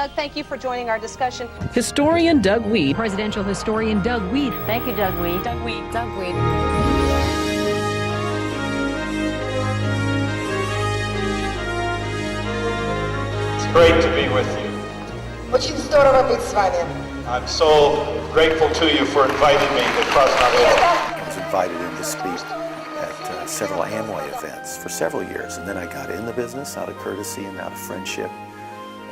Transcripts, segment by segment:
Doug, thank you for joining our discussion. Historian Doug Wead. Presidential historian Doug Wead. Thank you, Doug Wead. Doug Wead. Doug Wead. It's great to be with you. Очень здорово быть с вами. I'm so grateful to you for inviting me to Krasnodar. I was invited in to speak at several Amway events for several years, and then I got in the business out of courtesy and out of friendship,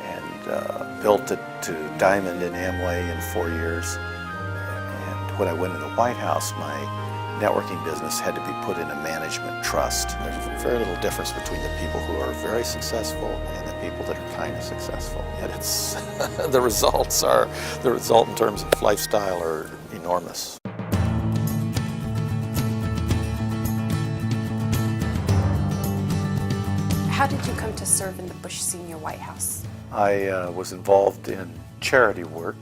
and built it to diamond in Amway in 4 years. And when I went in the White House, my networking business had to be put in a management trust. There's very little difference between the people who are very successful and the people that are kind of successful. Yet it's the result in terms of lifestyle are enormous. How did you come to serve in the Bush Senior White House? I was involved in charity work,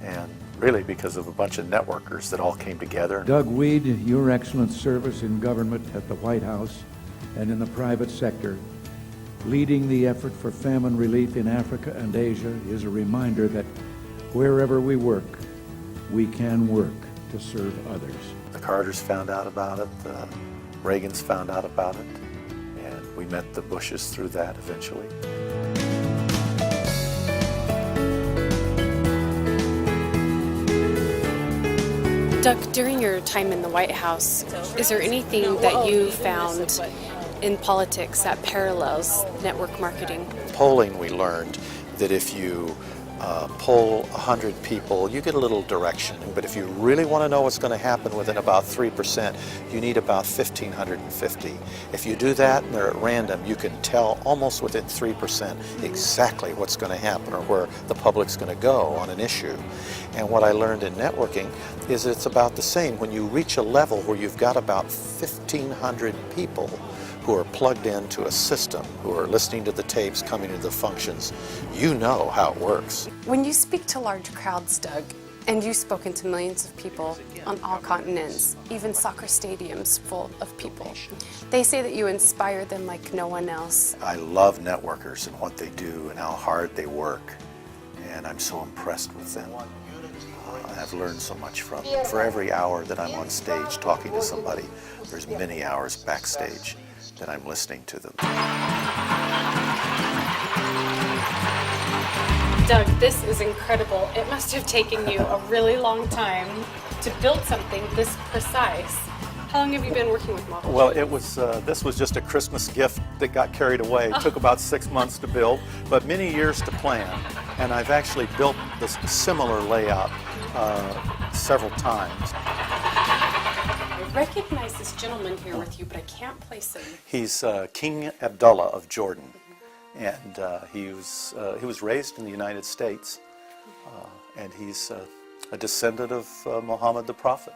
and really because of a bunch of networkers that all came together. Doug Wead, your excellent service in government at the White House and in the private sector, leading the effort for famine relief in Africa and Asia, is a reminder that wherever we work, we can work to serve others. The Carters found out about it, the Reagans found out about it, and we met the Bushes through that eventually. Doug, during your time in the White House, is there anything that you found in politics that parallels network marketing? Polling, we learned that if you poll 100 people, you get a little direction. But if you really want to know what's going to happen within about 3%, you need about 1,550. If you do that and they're at random, you can tell almost within 3% exactly what's going to happen or where the public's going to go on an issue. And what I learned in networking is it's about the same. When you reach a level where you've got about 1,500 people who are plugged into a system, who are listening to the tapes, coming to the functions, you know how it works. When you speak to large crowds, Doug, and you've spoken to millions of people on all continents, even soccer stadiums full of people, they say that you inspire them like no one else. I love networkers and what they do and how hard they work, and I'm so impressed with them. I've learned so much from them. For every hour that I'm on stage talking to somebody, there's many hours backstage that I'm listening to them. Doug, this is incredible. It must have taken you a really long time to build something this precise. How long have you been working with models? Well, it was this was just a Christmas gift that got carried away. It took about 6 months to build, but many years to plan. And I've actually built this similar layout several times. I recognize this gentleman here with you, but I can't place him. He's King Abdullah of Jordan, and he was raised in the United States, and he's a descendant of Muhammad the Prophet.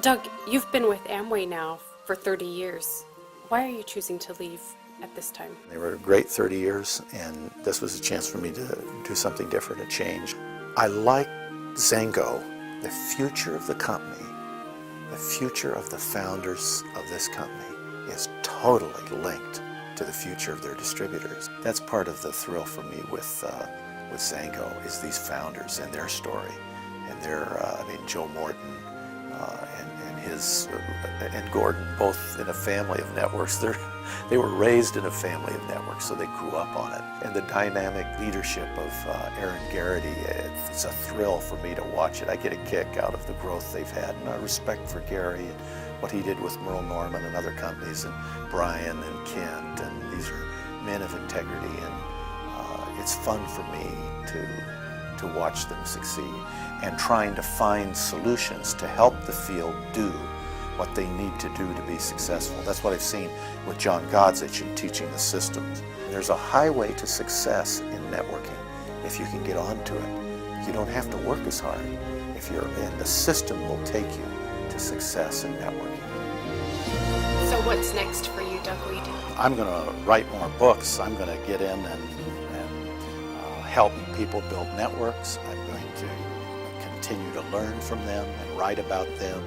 Doug, you've been with Amway now for 30 years. Why are you choosing to leave at this time? They were a great 30 years, and this was a chance for me to do something different, a change. I like XanGo, the future of the company. The future of the founders of this company is totally linked to the future of their distributors. That's part of the thrill for me with XanGo, is these founders and their story, and their Joe Morton and Gordon, both in a family of networks. They were raised in a family of networks, so they grew up on it. And the dynamic leadership of Aaron Garrity, it's a thrill for me to watch it. I get a kick out of the growth they've had, and I respect for Gary and what he did with Merle Norman and other companies, and Brian and Kent, and these are men of integrity, and it's fun for me to watch them succeed and trying to find solutions to help the field do what they need to do to be successful. That's what I've seen with John Godzich in teaching the systems. There's a highway to success in networking if you can get onto it. You don't have to work as hard. If you're in, the system will take you to success in networking. So what's next for you, Doug Wead? I'm going to write more books. I'm going to get in and help people build networks. I'm going to continue to learn from them and write about them.